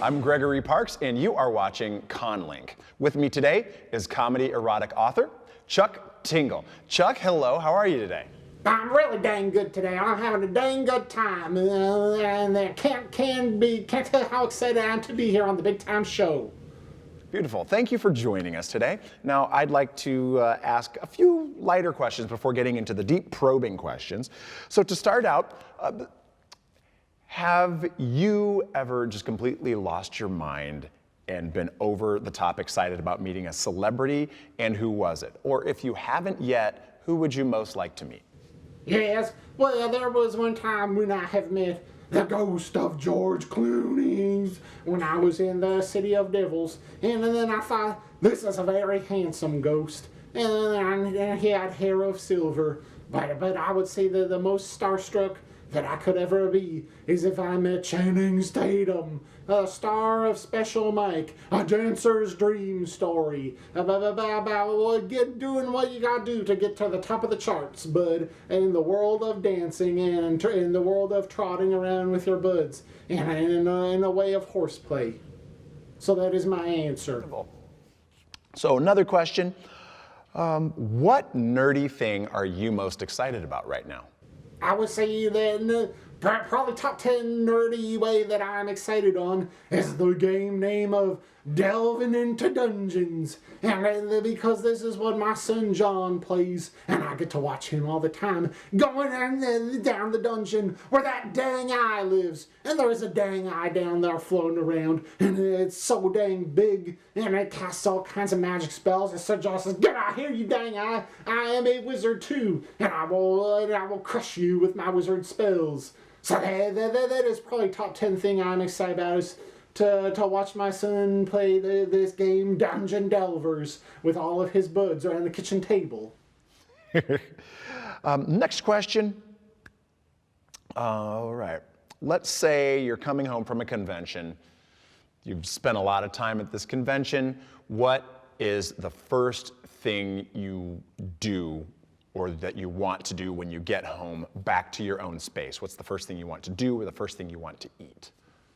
I'm Gregory Parks, and you are watching Conlink. With me today is comedy erotic author Chuck Tingle. Chuck, hello. How are you today? I'm really dang good today. I'm having a dang good time, and I can't tell you how excited I am to be here on the Big Time Show. Beautiful. Thank you for joining us today. Now, I'd like to ask a few lighter questions before getting into the deep probing questions. So to start out, have you ever just completely lost your mind and been over the top excited about meeting a celebrity, and who was it? Or if you haven't yet, who would you most like to meet? Yes, well, there was one time when I have met the ghost of George Clooney's when I was in the City of Devils, and then I thought, this is a very handsome ghost, and he had hair of silver, but I would say that the most starstruck that I could ever be is if I met Channing Tatum, a star of Special Mike, a dancer's dream story, about doing what you gotta do to get to the top of the charts, bud, in the world of dancing and in the world of trotting around with your buds, and in a way of horseplay. So that is my answer. So another question, what nerdy thing are you most excited about right now? I would say that probably top 10 nerdy way that I'm excited on is the game name of Delving into Dungeons. And because this is what my son John plays, and I get to watch him all the time, going down the dungeon where that dang eye lives. And there is a dang eye down there floating around, and it's so dang big, and it casts all kinds of magic spells. And Sir John says, "Get out here, you dang eye! I am a wizard too, and I will crush you with my wizard spells." So that is probably top 10 thing I'm excited about, is to watch my son play this game, Dungeon Delvers, with all of his buds around the kitchen table. Next question. All right. Let's say you're coming home from a convention. You've spent a lot of time at this convention. What is the first thing you do or that you want to do when you get home back to your own space? What's the first thing you want to do or the first thing you want to eat?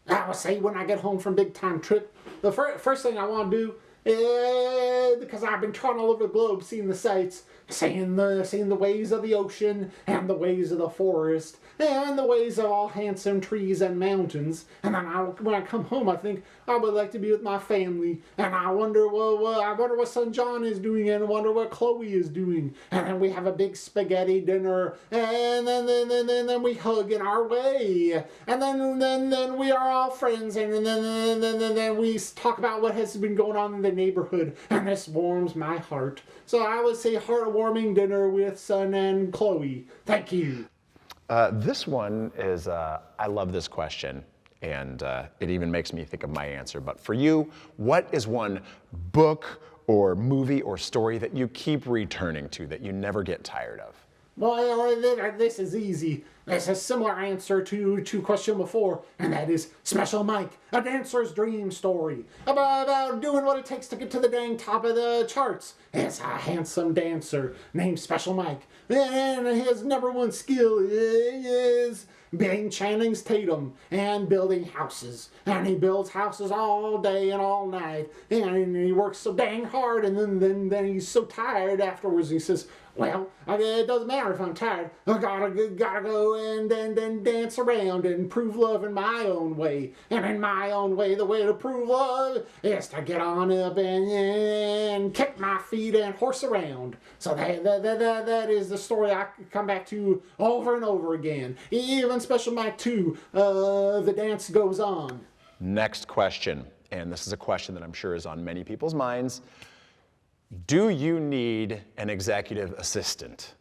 I would say when I get home from Big Time Trip, the first thing I want to do is, because I've been trotting all over the globe, seeing the sights, seeing the ways of the ocean and the ways of the forest and the ways of all handsome trees and mountains. And then when I come home, I think I would like to be with my family, and I wonder what son John is doing, and I wonder what Chloe is doing. And then we have a big spaghetti dinner, and then we hug in our way, and then we are all friends, and then we talk about what has been going on in the neighborhood, and this warms my heart. So I would say heartwarming dinner with son and Chloe. Thank you. This one is, I love this question, and it even makes me think of my answer. But for you, what is one book or movie or story that you keep returning to, that you never get tired of? Well, this is easy. There's a similar answer to question before, and that is Special Mike, a dancer's dream story about doing what it takes to get to the dang top of the charts. It's a handsome dancer named Special Mike, and his number one skill is being Channing Tatum and building houses. And he builds houses all day and all night, and he works so dang hard, and then he's so tired afterwards. He says, "Well, it doesn't matter if I'm tired. I gotta go and then dance around and prove love in my own way. And in my own way, the way to prove love is to get on up and kick my feet and horse around." So that is the story I come back to over and over again. Even Special Mike 2, the dance goes on. Next question, and this is a question that I'm sure is on many people's minds. Do you need an executive assistant?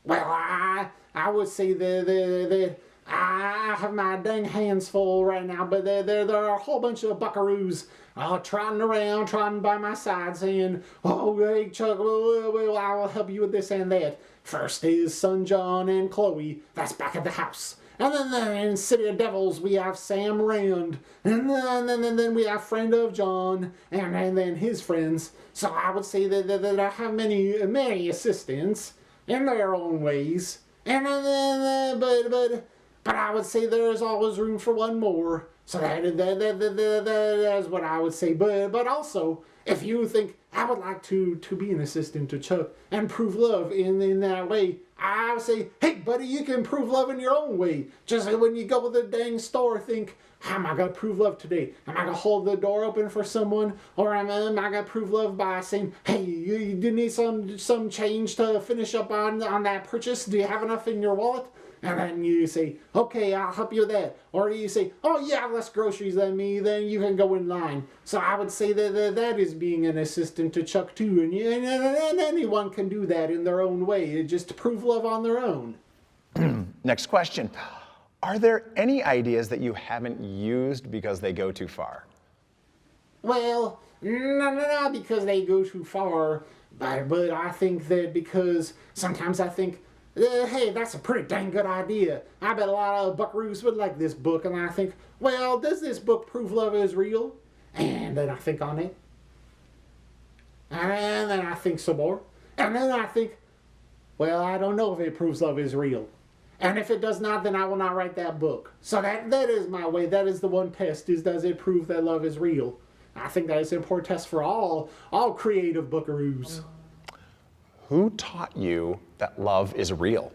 Well, I would say that I have my dang hands full right now, but there are a whole bunch of buckaroos trotting by my side saying, "Oh, hey, Chuck, well, I will help you with this and that." First is son John and Chloe, that's back at the house. And then in City of Devils, we have Sam Rand. And then we have friend of John, and then his friends. So I would say that I have many assistants in their own ways. And but I would say there is always room for one more. So that's what I would say. But also, if you think I would like to be an assistant to Chuck and prove love in that way, I would say, hey, buddy, you can prove love in your own way. Just like when you go to the dang store, think, how am I going to prove love today? Am I going to hold the door open for someone? Or am I going to prove love by saying, hey, you do need some change to finish up on that purchase? Do you have enough in your wallet? And then you say, okay, I'll help you with that. Or you say, oh, you have less groceries than me, then you can go in line. So I would say that is being an assistant to Chuck too. And anyone can do that in their own way, just to prove love on their own. Next question. Are there any ideas that you haven't used because they go too far? Well, no, because they go too far. But I think that because sometimes I think, hey, that's a pretty dang good idea. I bet a lot of buckaroos would like this book. And I think, well, does this book prove love is real? And then I think on it. And then I think some more. And then I think, well, I don't know if it proves love is real. And if it does not, then I will not write that book. So that is my way. That is the one test, is does it prove that love is real? I think that is an important test for all creative buckaroos. Who taught you that love is real?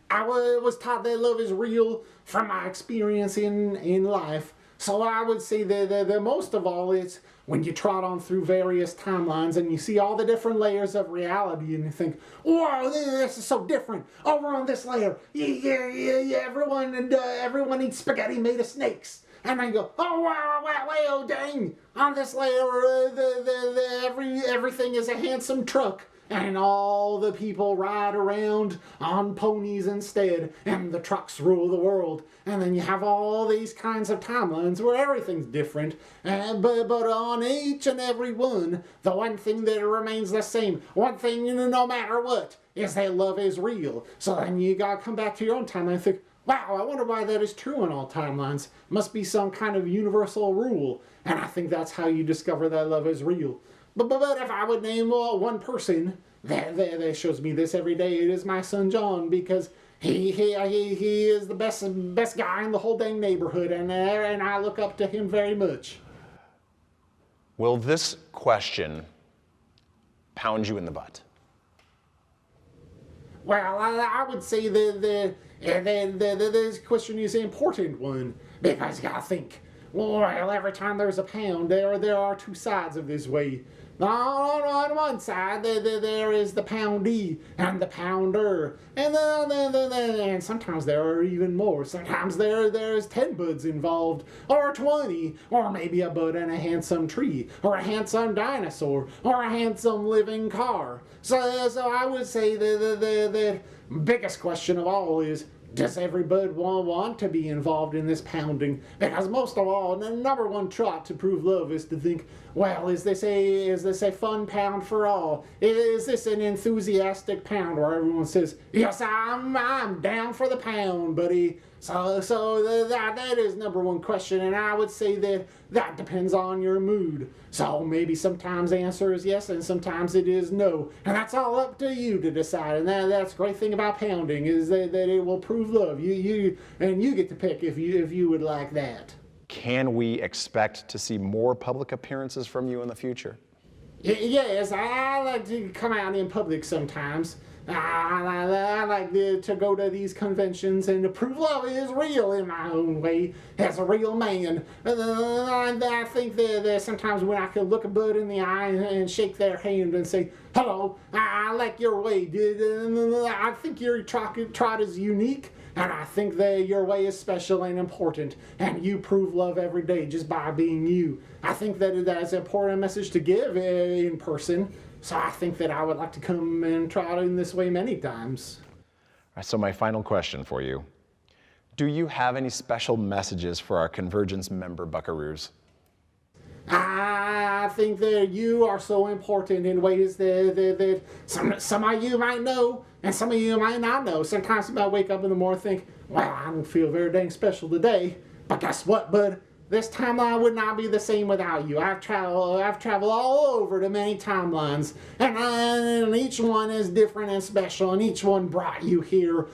I was taught that love is real from my experience in life. So I would say that most of all, it's when you trot on through various timelines and you see all the different layers of reality and you think, wow, this is so different. Over on this layer, everyone eats spaghetti made of snakes. And then you go, oh, wow, dang. On this layer, everything is a handsome truck. And all the people ride around on ponies instead, and the trucks rule the world. And then you have all these kinds of timelines where everything's different. But on each and every one, the one thing that remains the same, one thing no matter what, is that love is real. So then you gotta come back to your own timeline and think, wow, I wonder why that is true in all timelines. Must be some kind of universal rule. And I think that's how you discover that love is real. But if I would name one person that shows me this every day, it is my son John, because he is the best guy in the whole dang neighborhood, and I look up to him very much. Will this question pound you in the butt? Well, I would say that this question is an important one, because you gotta think, well, every time there's a pound, there are two sides of this way. On one side, there is the poundee and the pounder, and sometimes there are even more. Sometimes there's 10 buds involved, or 20, or maybe a bud and a handsome tree, or a handsome dinosaur, or a handsome living car. So I would say the biggest question of all is, does every bud want to be involved in this pounding? Because most of all, the number one trot to prove love is to think, well, is this a fun pound for all? Is this an enthusiastic pound where everyone says, yes, I'm down for the pound, buddy. So that is number one question, and I would say that depends on your mood. So maybe sometimes the answer is yes, and sometimes it is no, and that's all up to you to decide. And that's the great thing about pounding, is that it will prove love. You get to pick if you would like that. Can we expect to see more public appearances from you in the future? Yes, I like to come out in public sometimes. I like to go to these conventions and to prove love is real in my own way as a real man. I think that sometimes when I can look a bud in the eye and shake their hand and say, hello, I like your way. I think your trot is unique, and I think that your way is special and important, and you prove love every day just by being you. I think that is an important message to give in person. So I think that I would like to come and trot in this way many times. All right, so my final question for you. Do you have any special messages for our Convergence member buckaroos? I think that you are so important in ways that some of you might know and some of you might not know. Sometimes you might wake up in the morning and think, well, I don't feel very dang special today. But guess what, bud? This timeline would not be the same without you. I've traveled all over to many timelines, and each one is different and special, and each one brought you here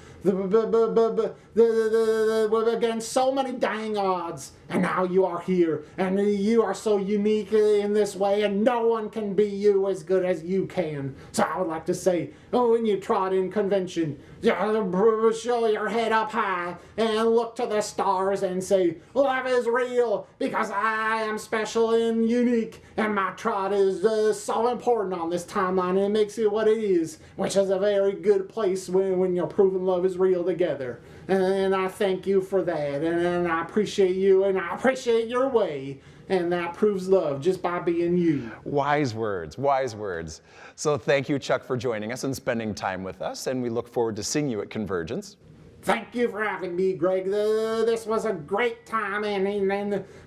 against so many dang odds. and now you are here, and you are so unique in this way, and no one can be you as good as you can. So I would like to say, when you trot in convention, show your head up high and look to the stars and say, love is real because I am special and unique, and my trot is so important on this timeline, and it makes it what it is, which is a very good place when you're proving love is real together. And I thank you for that, and I appreciate you, and I appreciate your way, and that proves love just by being you. Wise words, wise words. So thank you, Chuck, for joining us and spending time with us, and we look forward to seeing you at Convergence. Thank you for having me, Greg. This was a great time, and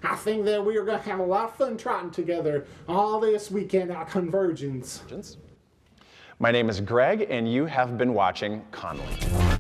I think that we are going to have a lot of fun trotting together all this weekend at Convergence. My name is Greg, and you have been watching Conley.